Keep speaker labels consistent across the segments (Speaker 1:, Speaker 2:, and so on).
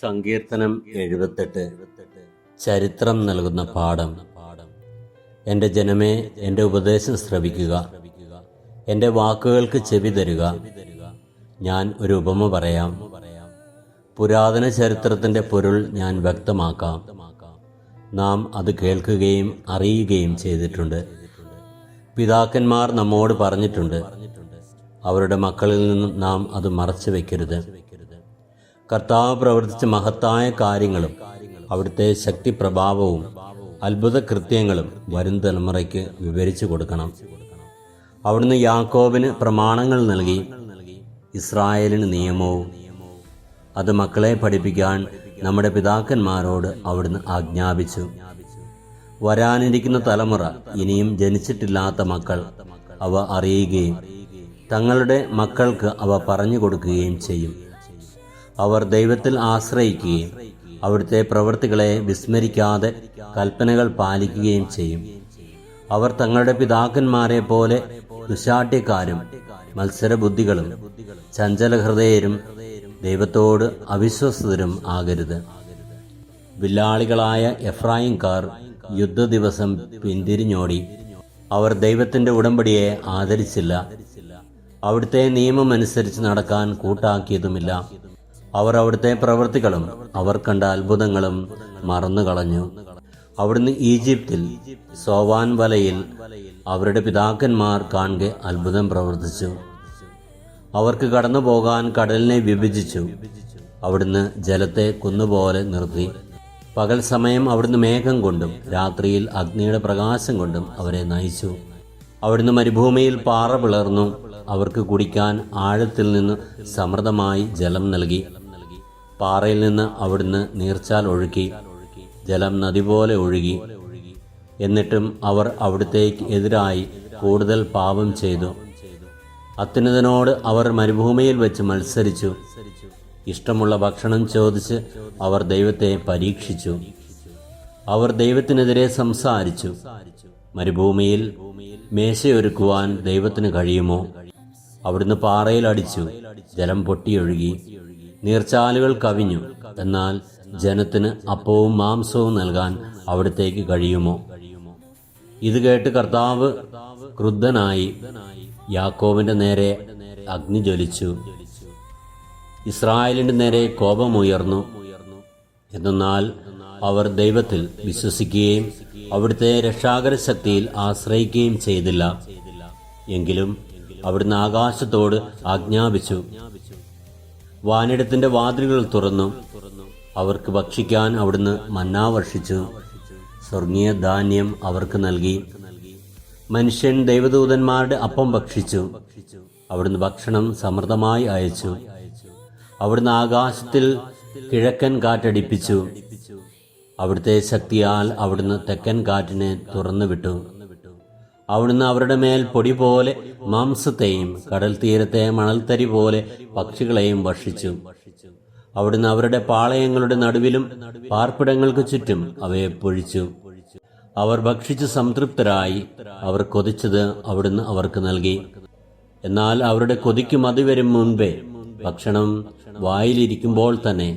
Speaker 1: സങ്കീർത്തനം 78 ചരിത്രം നൽകുന്ന പാഠം. എൻ്റെ ജനമേ, എൻ്റെ ഉപദേശം ശ്രവിക്കുക, എൻ്റെ വാക്കുകൾക്ക് ചെവി തരുക. ഞാൻ ഒരു ഉപമ പറയാം, പുരാതന ചരിത്രത്തിൻ്റെ പൊരുൾ ഞാൻ വ്യക്തമാക്കാം. നാം അത് കേൾക്കുകയും അറിയുകയും ചെയ്തിട്ടുണ്ട്. പിതാക്കന്മാർ നമ്മോട് പറഞ്ഞിട്ടുണ്ട്, അവരുടെ മക്കളിൽ നിന്ന് നാം അത് മറച്ചു വയ്ക്കരുത്. കർത്താവ് പ്രവർത്തിച്ച മഹത്തായ കാര്യങ്ങളും അവിടുത്തെ ശക്തി പ്രഭാവവും അത്ഭുത കൃത്യങ്ങളും വരും തലമുറയ്ക്ക് വിവരിച്ചു കൊടുക്കണം. അവിടുന്ന് യാക്കോബിന് പ്രമാണങ്ങൾ നൽകി, ഇസ്രായേലിന് നിയമവും. അത് മക്കളെ പഠിപ്പിക്കാൻ നമ്മുടെ പിതാക്കന്മാരോട് അവിടുന്ന് ആജ്ഞാപിച്ചു. വരാനിരിക്കുന്ന തലമുറ, ഇനിയും ജനിച്ചിട്ടില്ലാത്ത മക്കൾ അവ അറിയുകയും തങ്ങളുടെ മക്കൾക്ക് അവ പറഞ്ഞു കൊടുക്കുകയും ചെയ്യും. അവർ ദൈവത്തിൽ ആശ്രയിക്കുകയും അവിടുത്തെ പ്രവൃത്തികളെ വിസ്മരിക്കാതെ കൽപ്പനകൾ പാലിക്കുകയും ചെയ്യും. അവർ തങ്ങളുടെ പിതാക്കന്മാരെ പോലെ ദുശാഠ്യക്കാരും മത്സരബുദ്ധികളും ചഞ്ചലഹൃദയരും ദൈവത്തോട് അവിശ്വസ്തരും ആകരുത്. വില്ലാളികളായ എഫ്രായിംകാർ യുദ്ധദിവസം പിന്തിരിഞ്ഞോടി. അവർ ദൈവത്തിന്റെ ഉടമ്പടിയെ ആദരിച്ചില്ല, അവിടുത്തെ നിയമമനുസരിച്ച് നടക്കാൻ കൂട്ടാക്കിയതുമില്ല. അവർ അവിടുത്തെ പ്രവൃത്തികളും അവർ കണ്ട അത്ഭുതങ്ങളും മറന്നുകളഞ്ഞു. അവിടുന്ന് ഈജിപ്തിൽ സോവാൻ വലയിൽ അവരുടെ പിതാക്കന്മാർ കാണെ അത്ഭുതം പ്രവർത്തിച്ചു. അവർക്ക് കടന്നു പോകാൻ കടലിനെ വിഭജിച്ചു. അവിടുന്ന് ജലത്തെ കുന്നുപോലെ നിർത്തി. പകൽ സമയം അവിടുന്ന് മേഘം കൊണ്ടും രാത്രിയിൽ അഗ്നിയുടെ പ്രകാശം കൊണ്ടും അവരെ നയിച്ചു. അവിടുന്ന് മരുഭൂമിയിൽ പാറ പിളർന്നു. അവർക്ക് കുടിക്കാൻ ആഴത്തിൽ നിന്ന് സമൃദ്ധമായി ജലം നൽകി. പാറയിൽ നിന്ന് അവിടുന്ന് നീർച്ചാൽ ഒഴുക്കി. ജലം നദി പോലെ ഒഴുകി. എന്നിട്ടും അവർ അവിടുത്തേക്ക് എതിരായി കൂടുതൽ പാപം ചെയ്തു. അത്യുന്നതനോട് അവർ മരുഭൂമിയിൽ വെച്ച് മത്സരിച്ചു. ഇഷ്ടമുള്ള ഭക്ഷണം ചോദിച്ച് അവർ ദൈവത്തെ പരീക്ഷിച്ചു. അവർ ദൈവത്തിനെതിരെ സംസാരിച്ചു. മരുഭൂമിയിൽ മേശയൊരുക്കുവാൻ ദൈവത്തിന് കഴിയുമോ? അവിടുന്ന് പാറയിൽ അടിച്ചു, ജലം പൊട്ടിയൊഴുകി. നീർച്ചാലുകൾ കവിഞ്ഞു. എന്നാൽ ജനത്തിന് അപ്പവും മാംസവും നൽകാൻ അവിടത്തേക്ക് കഴിയുമോ? ഇത് കേട്ട് കർത്താവ് ക്രുദ്ധനായി. യാക്കോബിന്റെ നേരെ അഗ്നി ജ്വലിച്ചു, ഇസ്രായേലിന്റെ നേരെ കോപമുയർന്നു. എന്നാൽ അവർ ദൈവത്തിൽ വിശ്വസിക്കുകയും അവിടുത്തെ രക്ഷാകര ശക്തിയിൽ ആശ്രയിക്കുകയും ചെയ്തില്ല. എങ്കിലും അവിടുന്ന് ആകാശത്തോട് ആജ്ഞാപിച്ചു, വാനിടത്തിന്റെ വാതിലുകൾ തുറന്നു. അവർക്ക് ഭക്ഷിക്കാൻ അവിടുന്ന് മന്നാ വർഷിച്ചു. സ്വർഗീയ ധാന്യം അവർക്ക് നൽകി. മനുഷ്യൻ ദൈവദൂതന്മാരുടെ അപ്പം ഭക്ഷിച്ചു. അവിടുന്ന് ഭക്ഷണം സമൃദ്ധമായി അയച്ചു. അവിടുന്ന് ആകാശത്തിൽ കിഴക്കൻ കാറ്റടിപ്പിച്ചു. അവിടുത്തെ ശക്തിയാൽ അവിടുന്ന് തെക്കൻ കാറ്റിനെ തുറന്നുവിട്ടു. അവിടുന്ന് അവരുടെ മേൽ പൊടി പോലെ മാംസത്തെയും കടൽ തീരത്തെ മണൽത്തരി പോലെ പക്ഷികളെയും ഭക്ഷിച്ചു. അവിടുന്ന് അവരുടെ പാളയങ്ങളുടെ നടുവിലും പാർപ്പിടങ്ങൾക്ക് ചുറ്റും അവയെ പൊഴിച്ചു. അവർ ഭക്ഷിച്ച് സംതൃപ്തരായി. അവർ കൊതിച്ചത് അവിടുന്ന് അവർക്ക് നൽകി. എന്നാൽ അവരുടെ കൊതിക്ക് മതി വരും മുൻപേ, ഭക്ഷണം വായിലിരിക്കുമ്പോൾ തന്നെ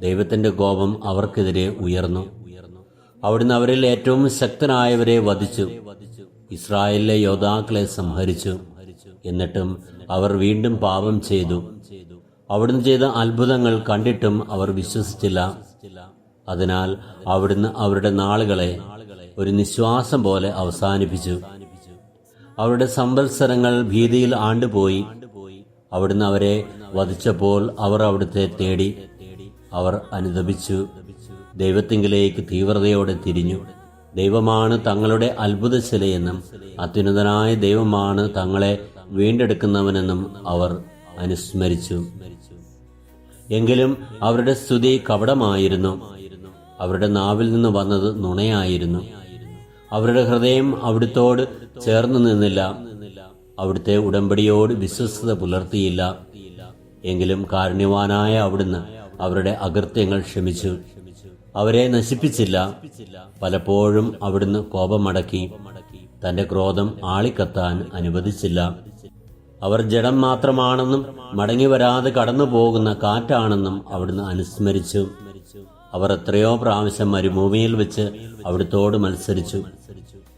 Speaker 1: ദൈവത്തിന്റെ കോപം അവർക്കെതിരെ ഉയർന്നു. അവിടുന്ന് അവരിൽ ഏറ്റവും ശക്തനായവരെ വധിച്ചു. ഇസ്രായേലിലെ യോദ്ധാക്കളെ സംഹരിച്ചു. എന്നിട്ടും അവർ വീണ്ടും പാപം ചെയ്തു. അവിടുന്ന് ചെയ്ത അത്ഭുതങ്ങൾ കണ്ടിട്ടും അവർ വിശ്വസിച്ചില്ല. അതിനാൽ അവിടുന്ന് അവരുടെ നാളുകളെ ഒരു നിശ്വാസം പോലെ അവസാനിപ്പിച്ചു. അവരുടെ സംവത്സരങ്ങൾ ഭീതിയിൽ ആണ്ടുപോയി. അവിടുന്ന് അവരെ വധിച്ചപ്പോൾ അവർ അവിടുത്തെ തേടി. അവർ അനുതപിച്ചു, ദൈവത്തിങ്കിലേക്ക് തീവ്രതയോടെ തിരിഞ്ഞു. ദൈവമാണ് തങ്ങളുടെ അത്ഭുതശിലയെന്നും അത്യുന്നതനായ ദൈവമാണ് തങ്ങളെ വീണ്ടെടുക്കുന്നവനെന്നും അവർ അനുസ്മരിച്ചു. എങ്കിലും അവരുടെ സ്തുതി കപടമായിരുന്നു. അവരുടെ നാവിൽ നിന്ന് വന്നത് നുണയായിരുന്നു. അവരുടെ ഹൃദയം അവിടുത്തോട് ചേർന്നു നിന്നില്ല. അവിടുത്തെ ഉടമ്പടിയോട് വിശ്വസ്തത പുലർത്തിയില്ല. എങ്കിലും കാരുണ്യവാനായ അവിടുന്ന് അവരുടെ അകൃത്യങ്ങൾ ക്ഷമിച്ചു. അവരെ നശിപ്പിച്ചില്ല. പലപ്പോഴും അവിടുന്ന് കോപമടക്കി. തന്റെ ക്രോധം ആളിക്കത്താൻ അനുവദിച്ചില്ല. അവർ ജഡം മാത്രമാണെന്നും മടങ്ങി വരാതെ കടന്നു പോകുന്ന കാറ്റാണെന്നും അവിടുന്ന് അനുസ്മരിച്ചു. അവർ എത്രയോ പ്രാവശ്യം മരുഭൂമിയിൽ വെച്ച് അവിടുത്തോട് മത്സരിച്ചു.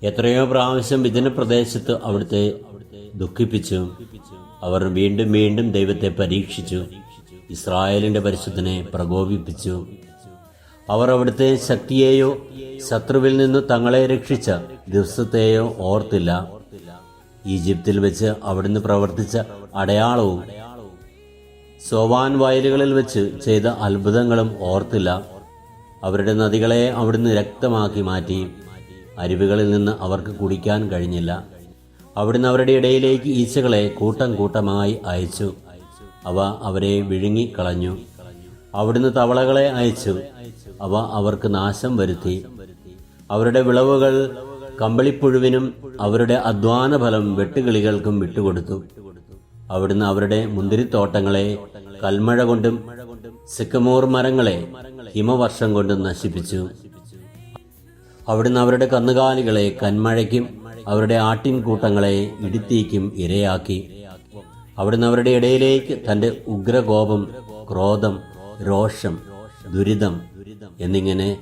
Speaker 1: എത്രയോ പ്രാവശ്യം വിജനപ്രദേശത്ത് അവിടുത്തെ ദുഃഖിപ്പിച്ചു. അവർ വീണ്ടും വീണ്ടും ദൈവത്തെ പരീക്ഷിച്ചു. ഇസ്രായേലിന്റെ പരിശുദ്ധനെ പ്രകോപിപ്പിച്ചു. അവർ അവിടുത്തെ ശക്തിയെയോ ശത്രുവിൽ നിന്ന് തങ്ങളെ രക്ഷിച്ച ദിവസത്തെയോ ഓർത്തില്ല. ഈജിപ്തിൽ വെച്ച് അവിടുന്ന് പ്രവർത്തിച്ച അടയാളവും സോവാൻ വയലുകളിൽ വെച്ച് ചെയ്ത അത്ഭുതങ്ങളും ഓർത്തില്ല. അവരുടെ നദികളെ അവിടുന്ന് രക്തമാക്കി മാറ്റി. അരുവികളിൽ നിന്ന് അവർക്ക് കുടിക്കാൻ കഴിഞ്ഞില്ല. അവിടുന്ന് അവരുടെ ഇടയിലേക്ക് ഈച്ചകളെ കൂട്ടം കൂട്ടമായി അയച്ചു. അവ അവരെ വിഴുങ്ങിക്കളഞ്ഞു. അവിടുന്ന് തവളകളെ അയച്ചു. അവ അവർക്ക് നാശം വരുത്തി. അവരുടെ വിളവുകൾ കമ്പളിപ്പുഴുവിനും അവരുടെ അധ്വാന ഫലം വെട്ടുകിളികൾക്കും വിട്ടുകൊടുത്തു. അവിടുന്ന് അവരുടെ മുന്തിരിത്തോട്ടങ്ങളെ കൽമഴ കൊണ്ടും സിക്കമോർ മരങ്ങളെ ഹിമവർഷം കൊണ്ടും നശിപ്പിച്ചു. അവിടുന്ന് അവരുടെ കന്നുകാലികളെ കന്മഴയ്ക്കും അവരുടെ ആട്ടിൻകൂട്ടങ്ങളെ ഇടിത്തീക്കും ഇരയാക്കി. അവിടുന്ന് അവരുടെ ഇടയിലേക്ക് തന്റെ ഉഗ്രകോപം, ക്രോധം, രോഷം, ദുരിതം എന്നിങ്ങനെ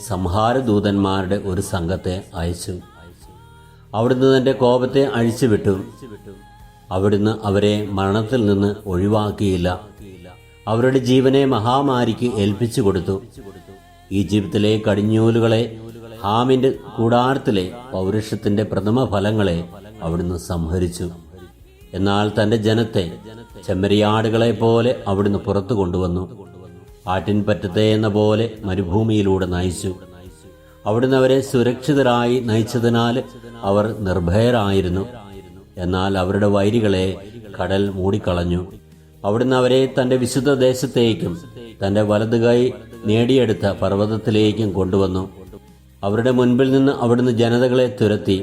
Speaker 1: സംഹാരദൂതന്മാരുടെ ഒരു സംഘത്തെ അയച്ചു. അവിടുന്ന് തന്റെ കോപത്തെ അഴിച്ചുവിട്ടു. അവിടുന്ന് അവരെ മരണത്തിൽ നിന്ന് ഒഴിവാക്കിയില്ല. അവരുടെ ജീവനെ മഹാമാരിക്ക് ഏൽപ്പിച്ചു കൊടുത്തു. ഈജിപ്തിലെ കടിഞ്ഞൂലുകളെ, ഹാമിന്റെ കൂടാരത്തിലെ പൗരുഷത്തിന്റെ പ്രഥമ ഫലങ്ങളെ അവിടുന്ന് സംഹരിച്ചു. എന്നാൽ തന്റെ ജനത്തെ ചെമ്മരിയാടുകളെ പോലെ അവിടുന്ന് പുറത്തു കൊണ്ടുവന്നു. ആട്ടിൻപറ്റത്തെ എന്ന പോലെ മരുഭൂമിയിലൂടെ നയിച്ചു. അവിടുന്ന് അവരെ സുരക്ഷിതരായി നയിച്ചതിനാൽ അവർ നിർഭയരായിരുന്നു. എന്നാൽ അവരുടെ വൈരികളെ കടൽ മൂടിക്കളഞ്ഞു. അവിടുന്ന് അവരെ തന്റെ വിശുദ്ധ ദേശത്തേക്കും തന്റെ വലതുകൈ നേടിയെടുത്ത പർവ്വതത്തിലേക്കും കൊണ്ടുവന്നു. അവരുടെ മുൻപിൽ നിന്ന് അവിടുന്ന് ജനതകളെ തുരത്തി.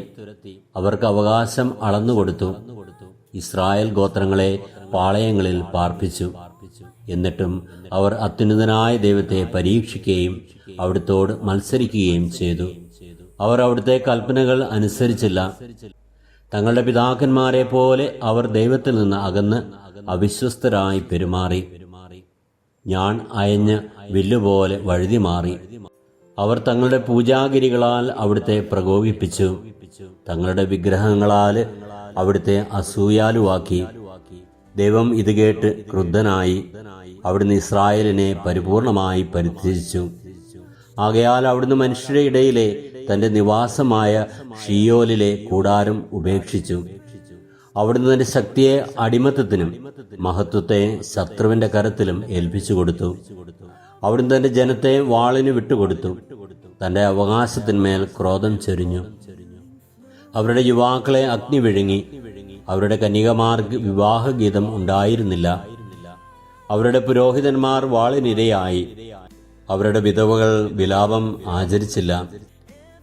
Speaker 1: അവർക്ക് അവകാശം അളന്നുകൊടുത്തു. ഇസ്രായേൽ ഗോത്രങ്ങളെ പാളയങ്ങളിൽ പാർപ്പിച്ചു. എന്നിട്ടും അവർ അത്യുന്നതനായ ദൈവത്തെ പരീക്ഷിക്കുകയും അവിടുത്തോട് മത്സരിക്കുകയും ചെയ്തു. അവർ അവിടുത്തെ കൽപ്പനകൾ അനുസരിച്ചില്ല. തങ്ങളുടെ പിതാക്കന്മാരെ പോലെ അവർ ദൈവത്തിൽ നിന്ന് അകന്ന് അവിശ്വസ്തരായി പെരുമാറി. ഞാൻ അയഞ്ഞ് വില്ലുപോലെ വഴുതി മാറി. അവർ തങ്ങളുടെ പൂജാഗിരികളാൽ അവിടുത്തെ പ്രകോപിപ്പിച്ചു. തങ്ങളുടെ വിഗ്രഹങ്ങളാൽ അവിടുത്തെ അസൂയാലുവാക്കി. ദൈവം ഇത് കേട്ട് ക്രുദ്ധനായി. അവിടുന്ന് ഇസ്രായേലിനെ പരിപൂർണമായി പരിത്യജിച്ചു. ആകയാൽ അവിടുന്ന് മനുഷ്യരുടെ ഇടയിലെ തന്റെ നിവാസമായ ഷിയോലിലെ കൂടാരം ഉപേക്ഷിച്ചു. അവിടുന്ന് തന്റെ ശക്തിയെ അടിമത്തത്തിനും മഹത്വത്തെ ശത്രുവിന്റെ കരത്തിലും ഏൽപ്പിച്ചു കൊടുത്തു. അവിടുന്ന് തന്റെ ജനത്തെ വാളിന് വിട്ടുകൊടുത്തു. തന്റെ അവകാശത്തിന്മേൽ ക്രോധം ചൊരിഞ്ഞു. അവരുടെ യുവാക്കളെ അഗ്നി വിഴുങ്ങി. അവരുടെ കന്യകമാർക്ക് വിവാഹഗീതം ഉണ്ടായിരുന്നില്ല. അവരുടെ പുരോഹിതന്മാർ വാളിനിരയായി. അവരുടെ വിധവകൾ വിലാപം ആചരിച്ചില്ല.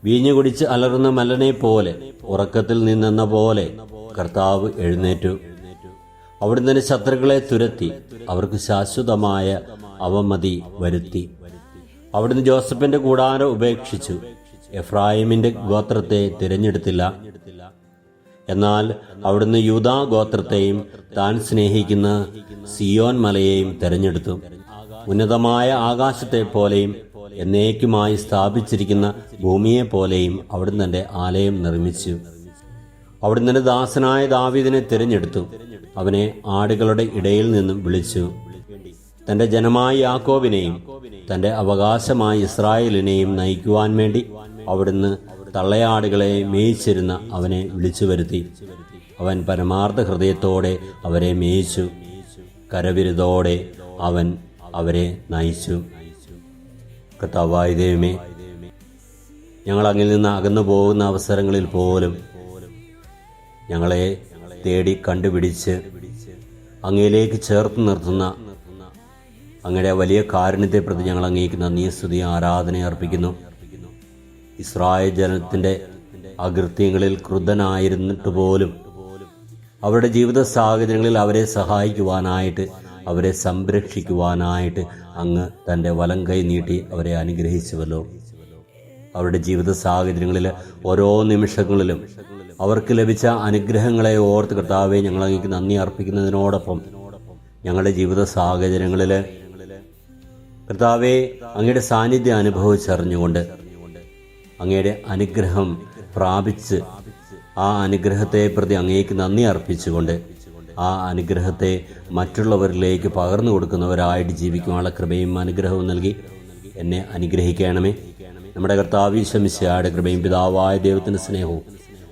Speaker 1: വീഞ്ഞു കുടിച്ച് അലറുന്ന മല്ലനെ പോലെ, ഉറക്കത്തിൽ നിന്നെന്ന പോലെ കർത്താവ് എഴുന്നേറ്റു. അവിടുന്ന് തന്നെ ശത്രുക്കളെ തുരത്തി. അവർക്ക് ശാശ്വതമായ അവമതി വരുത്തി. അവിടുന്ന് ജോസഫിന്റെ കൂടാരം ഉപേക്ഷിച്ചു. എഫ്രായിമിന്റെ ഗോത്രത്തെ തിരഞ്ഞെടുത്തില്ല. എന്നാൽ അവിടുന്ന് യൂദാ ഗോത്രത്തെയും താൻ സ്നേഹിക്കുന്ന സിയോൻ മലയെയും തെരഞ്ഞെടുത്തു. ഉന്നതമായ ആകാശത്തെ പോലെയും എന്നേക്കുമായി സ്ഥാപിച്ചിരിക്കുന്ന ഭൂമിയെപ്പോലെയും അവിടുന്ന് തന്റെ ആലയം നിർമ്മിച്ചു. അവിടുന്ന് തന്റെ ദാസനായ ദാവീദിനെ തിരഞ്ഞെടുത്തു. അവനെ ആടുകളുടെ ഇടയിൽ നിന്നും വിളിച്ചു. തന്റെ ജനമായ യാക്കോബിനെയും തന്റെ അവകാശമായ ഇസ്രായേലിനെയും നയിക്കുവാൻ വേണ്ടി അവിടുന്ന് തള്ളയാടുകളെ മേയിച്ചിരുന്ന അവനെ വിളിച്ചു വരുത്തി. അവൻ പരമാർത്ഥ ഹൃദയത്തോടെ അവരെ മേയിച്ചു. കരവിരുതോടെ അവൻ അവരെ നയിച്ചു. കർത്താവായ ദൈവമേ, ഞങ്ങൾ അങ്ങിൽ നിന്ന് അകന്നു പോകുന്ന അവസരങ്ങളിൽ പോലും ഞങ്ങളെ തേടി കണ്ടുപിടിച്ച് അങ്ങയിലേക്ക് ചേർത്ത് നിർത്തുന്ന അങ്ങയുടെ വലിയ കാരുണ്യത്തെ പ്രതി ഞങ്ങൾ അങ്ങേക്ക് നന്ദി, സ്തുതി, ആരാധന അർപ്പിക്കുന്നു. ഇസ്രായേൽ ജനത്തിന്റെ അകൃത്യങ്ങളിൽ ക്രുദ്ധനായിരുന്നിട്ട് പോലും അവരുടെ ജീവിത സാഹചര്യങ്ങളിൽ അവരെ സഹായിക്കുവാനായിട്ട്, അവരെ സംരക്ഷിക്കുവാനായിട്ട് അങ്ങ് തൻ്റെ വലം കൈ നീട്ടി അവരെ അനുഗ്രഹിച്ചുവല്ലോ. അവരുടെ ജീവിത സാഹചര്യങ്ങളിൽ ഓരോ നിമിഷങ്ങളിലും അവർക്ക് ലഭിച്ച അനുഗ്രഹങ്ങളെ ഓർത്ത് കർത്താവെ ഞങ്ങൾ അങ്ങേക്ക് നന്ദി അർപ്പിക്കുന്നതിനോടൊപ്പം ഞങ്ങളുടെ ജീവിത സാഹചര്യങ്ങളിൽ കർത്താവെ അങ്ങയുടെ സാന്നിധ്യം അനുഭവിച്ചറിഞ്ഞുകൊണ്ട് അങ്ങയുടെ അനുഗ്രഹം പ്രാപിച്ച് ആ അനുഗ്രഹത്തെ പ്രതി അങ്ങേക്ക് നന്ദി അർപ്പിച്ചുകൊണ്ട് ആ അനുഗ്രഹത്തെ മറ്റുള്ളവരിലേക്ക് പകർന്നു കൊടുക്കുന്നവരായിട്ട് ജീവിക്കുവാനുള്ള കൃപയും അനുഗ്രഹവും നൽകി എന്നെ അനുഗ്രഹിക്കണമേ. നമ്മുടെ കർത്താവ് ഈശോ മിശിഹായുടെ കൃപയും പിതാവായ ദൈവത്തിൻ്റെ സ്നേഹവും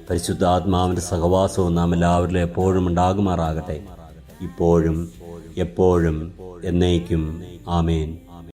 Speaker 1: പരിശുദ്ധാത്മാവിൻ്റെ സഹവാസവും നാം എല്ലാവരിലും എപ്പോഴും ഉണ്ടാകുമാറാകട്ടെ, ഇപ്പോഴും എപ്പോഴും എന്നേക്കും. ആമേൻ.